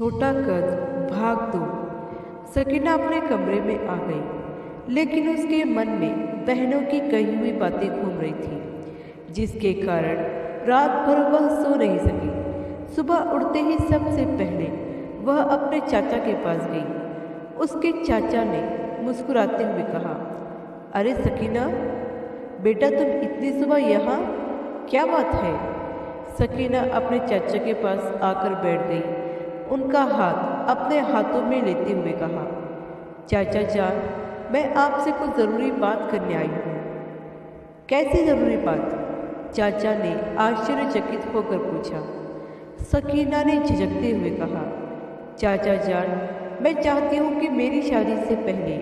छोटा कद भाग दो। सकीना अपने कमरे में आ गई, लेकिन उसके मन में बहनों की कही हुई बातें घूम रही थी, जिसके कारण रात भर वह सो नहीं सकी। सुबह उठते ही सबसे पहले वह अपने चाचा के पास गई। उसके चाचा ने मुस्कुराते हुए कहा, अरे सकीना बेटा, तुम इतनी सुबह यहाँ, क्या बात है? सकीना अपने चाचा के पास आकर बैठ गई। उनका हाथ अपने हाथों में लेते हुए कहा, चाचा जान, मैं आपसे कुछ ज़रूरी बात करने आई हूँ। कैसी ज़रूरी बात? चाचा ने आश्चर्यचकित होकर पूछा। सकीना ने झिझकते हुए कहा, चाचा जान, मैं चाहती हूँ कि मेरी शादी से पहले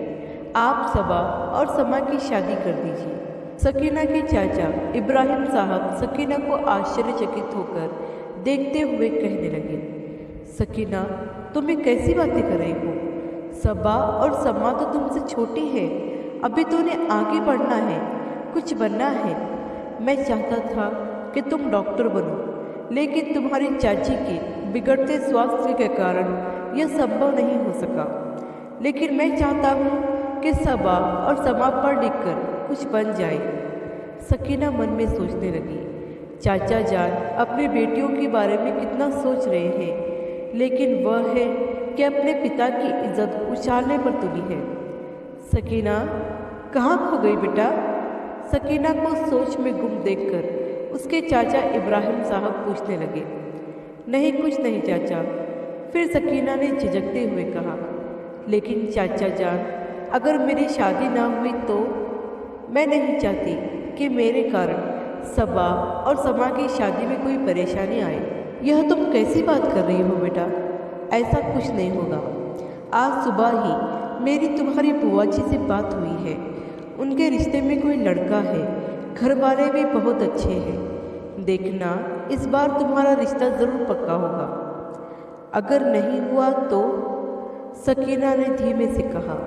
आप सबा और समा की शादी कर दीजिए। सकीना के चाचा इब्राहिम साहब सकीना को आश्चर्यचकित होकर देखते हुए कहने लगे, सकीना तुम ये कैसी बातें कर रही हो? सबा और समा तो तुमसे छोटी है, अभी तो उन्हें आगे बढ़ना है, कुछ बनना है। मैं चाहता था कि तुम डॉक्टर बनो, लेकिन तुम्हारी चाची के बिगड़ते स्वास्थ्य के कारण यह संभव नहीं हो सका। लेकिन मैं चाहता हूँ कि सबा और समा पढ़ लिख कर कुछ बन जाए। सकीना मन में सोचने लगी, चाचा जान अपनी बेटियों के बारे में कितना सोच रहे हैं, लेकिन वह है कि अपने पिता की इज्जत उछालने पर तुली है। सकीना कहाँ खो गई बेटा? सकीना को सोच में गुम देखकर उसके चाचा इब्राहिम साहब पूछने लगे। नहीं, कुछ नहीं चाचा। फिर सकीना ने झिझकते हुए कहा, लेकिन चाचा जान, अगर मेरी शादी ना हुई तो? मैं नहीं चाहती कि मेरे कारण सबा और समा की शादी में कोई परेशानी आए। यह तुम कैसी बात कर रही हो बेटा? ऐसा कुछ नहीं होगा। आज सुबह ही मेरी तुम्हारी बुआ जी से बात हुई है। उनके रिश्ते में कोई लड़का है, घर वाले भी बहुत अच्छे हैं। देखना, इस बार तुम्हारा रिश्ता ज़रूर पक्का होगा। अगर नहीं हुआ तो? सकीना ने धीमे से कहा,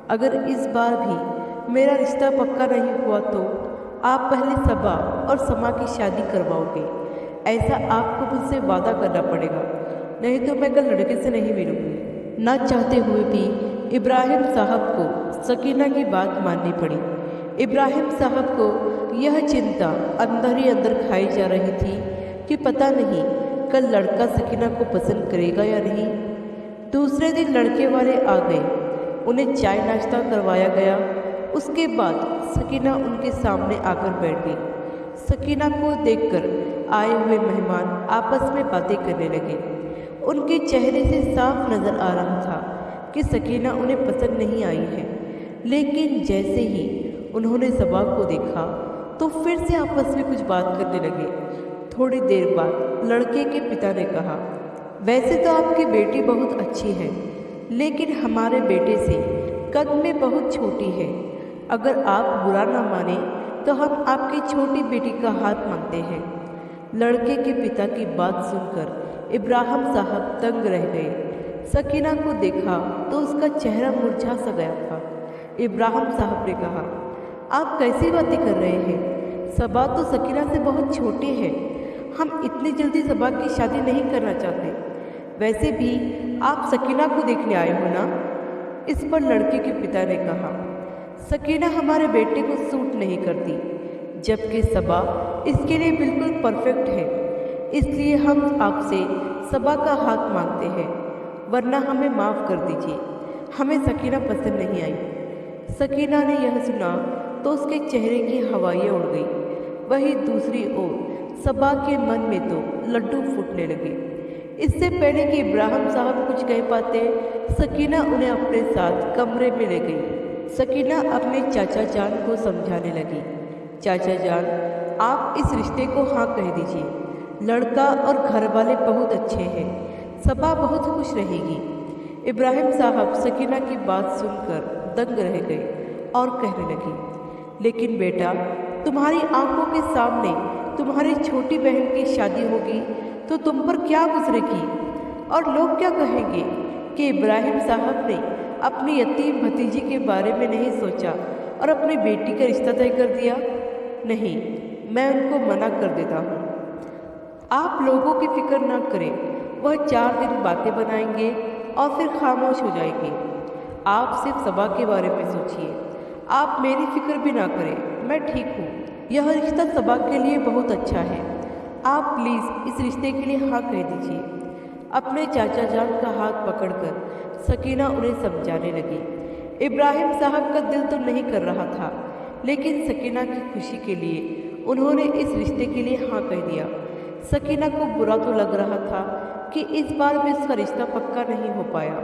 अगर इस बार भी मेरा रिश्ता पक्का नहीं हुआ तो आप पहले सबा और समा की शादी करवाओगे। ऐसा आपको मुझसे वादा करना पड़ेगा, नहीं तो मैं कल लड़के से नहीं मिलूंगी। ना चाहते हुए भी इब्राहिम साहब को सकीना की बात माननी पड़ी। इब्राहिम साहब को यह चिंता अंदर ही अंदर खाई जा रही थी कि पता नहीं कल लड़का सकीना को पसंद करेगा या नहीं। दूसरे दिन लड़के वाले आ गए, उन्हें चाय नाश्ता करवाया गया। उसके बाद सकीना उनके सामने आकर बैठ गई। सकीना को देखकर आए हुए मेहमान आपस में बातें करने लगे। उनके चेहरे से साफ नजर आ रहा था कि सकीना उन्हें पसंद नहीं आई है। लेकिन जैसे ही उन्होंने सबा को देखा तो फिर से आपस में कुछ बात करने लगे। थोड़ी देर बाद लड़के के पिता ने कहा, वैसे तो आपकी बेटी बहुत अच्छी है, लेकिन हमारे बेटे से कद में बहुत छोटी है। अगर आप बुरा ना माने तो हम आपकी छोटी बेटी का हाथ मांगते हैं। लड़के के पिता की बात सुनकर इब्राहिम साहब दंग रह गए। सकीना को देखा तो उसका चेहरा मुरझा सा गया था। इब्राहिम साहब ने कहा, आप कैसी बातें कर रहे हैं? सबा तो सकीना से बहुत छोटी है, हम इतनी जल्दी सबा की शादी नहीं करना चाहते। वैसे भी आप सकीना को देखने आए हो ना? इस पर लड़के के पिता ने कहा, सकीना हमारे बेटे को सूट नहीं करती, जबकि सबा इसके लिए बिल्कुल परफेक्ट है। इसलिए हम आपसे सबा का हाथ मांगते हैं, वरना हमें माफ़ कर दीजिए। हमें सकीना पसंद नहीं आई। सकीना ने यह सुना तो उसके चेहरे की हवाइयाँ उड़ गई। वहीं दूसरी ओर सबा के मन में तो लड्डू फूटने लगे। इससे पहले कि इब्राहिम साहब कुछ कह पाते, सकीना उन्हें अपने साथ कमरे में ले गई। सकीना अपने चाचा जान को समझाने लगी, चाचा जान, आप इस रिश्ते को हाँ कह दीजिए। लड़का और घर वाले बहुत अच्छे हैं, सबा बहुत खुश रहेगी। इब्राहिम साहब सकीना की बात सुनकर दंग रह गए और कहने लगी, लेकिन बेटा, तुम्हारी आंखों के सामने तुम्हारी छोटी बहन की शादी होगी तो तुम पर क्या गुजरेगी? और लोग क्या कहेंगे कि इब्राहिम साहब ने अपनी यतीम भतीजी के बारे में नहीं सोचा और अपनी बेटी का रिश्ता तय कर दिया। नहीं, मैं उनको मना कर देता हूँ। आप लोगों की फिक्र ना करें, वह 4 दिन बातें बनाएंगे और फिर खामोश हो जाएंगे। आप सिर्फ सबा के बारे में सोचिए, आप मेरी फिक्र भी ना करें, मैं ठीक हूँ। यह रिश्ता सबा के लिए बहुत अच्छा है। आप प्लीज़ इस रिश्ते के लिए हाँ कह दीजिए। अपने चाचा जान का हाथ पकड़कर सकीना उन्हें समझाने लगी। इब्राहिम साहब का दिल तो नहीं कर रहा था, लेकिन सकीना की खुशी के लिए उन्होंने इस रिश्ते के लिए हाँ कह दिया। सकीना को बुरा तो लग रहा था कि इस बार भी उसका रिश्ता पक्का नहीं हो पाया,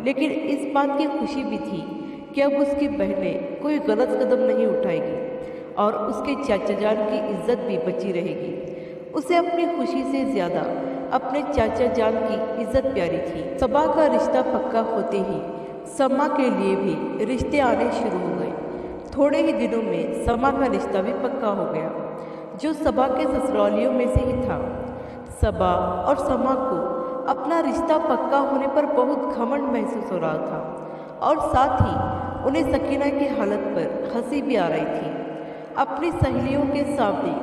लेकिन इस बात की खुशी भी थी कि अब उसकी बहनें कोई गलत कदम नहीं उठाएगी और उसके चाचा जान की इज्जत भी बची रहेगी। उसे अपनी खुशी से ज़्यादा अपने चाचा जान की इज्जत प्यारी थी। सबा का रिश्ता पक्का होते ही समा के लिए भी रिश्ते आने शुरू हो गए। थोड़े ही दिनों में समा का रिश्ता भी पक्का हो गया, जो सबा के ससुरालियों में से ही था। सबा और समा को अपना रिश्ता पक्का होने पर बहुत घमंड महसूस हो रहा था और साथ ही उन्हें सकीना की हालत पर हंसी भी आ रही थी। अपनी सहेलियों के सामने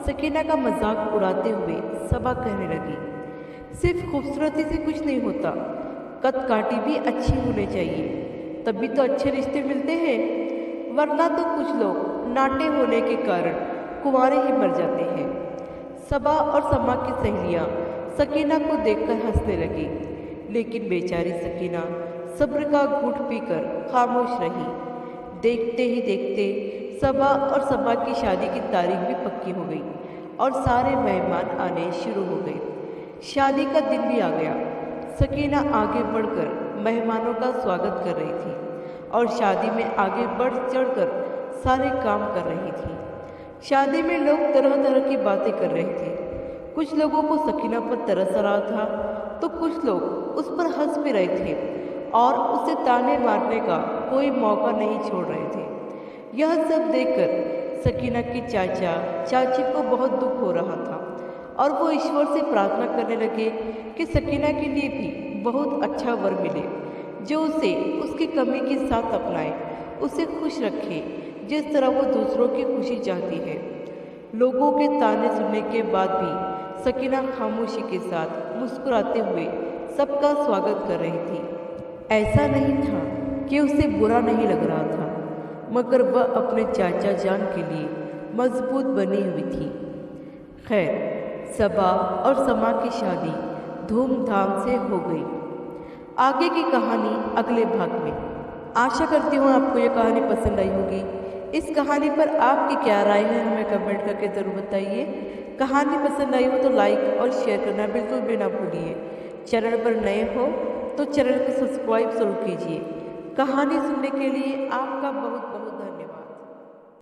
सकीना का मजाक उड़ाते हुए सबा कहने लगी, सिर्फ खूबसूरती से कुछ नहीं होता, कद काठी भी अच्छी होनी चाहिए, तभी तो अच्छे रिश्ते मिलते हैं, वरना तो कुछ लोग नाटे होने के कारण कुंवारे ही मर जाते हैं। सबा और समा की सहेलियाँ सकीना को देखकर हंसने लगी, लेकिन बेचारी सकीना सब्र का घूंट पीकर खामोश रही। देखते ही देखते सबा और समा की शादी की तारीख भी पक्की हो गई और सारे मेहमान आने शुरू हो गए। शादी का दिन भी आ गया। सकीना आगे बढ़कर मेहमानों का स्वागत कर रही थी और शादी में आगे बढ़ चढ़कर सारे काम कर रही थी। शादी में लोग तरह तरह की बातें कर रहे थे। कुछ लोगों को सकीना पर तरस आ रहा था तो कुछ लोग उस पर हंस भी रहे थे और उसे ताने मारने का कोई मौका नहीं छोड़ रहे थे। यह सब देखकर सकीना की चाचा चाची को बहुत दुख हो रहा था और वो ईश्वर से प्रार्थना करने लगे कि सकीना के लिए भी बहुत अच्छा वर मिले, जो उसे उसकी कमी के साथ अपनाए, उसे खुश रखे जिस तरह वो दूसरों की खुशी चाहती है। लोगों के ताने सुनने के बाद भी सकीना खामोशी के साथ मुस्कुराते हुए सबका स्वागत कर रही थी। ऐसा नहीं था कि उसे बुरा नहीं लग रहा था, मगर वह अपने चाचा जान के लिए मजबूत बनी हुई थी। खैर, सबा और समा की शादी धूमधाम से हो गई। आगे की कहानी अगले भाग में। आशा करती हूँ आपको ये कहानी पसंद आई होगी। इस कहानी पर आपकी क्या राय है हमें कमेंट करके ज़रूर बताइए। कहानी पसंद आई हो तो लाइक और शेयर करना बिल्कुल भी ना भूलिए। चैनल पर नए हो तो चैनल को सब्सक्राइब जरूर कीजिए। कहानी सुनने के लिए आपका बहुत बहुत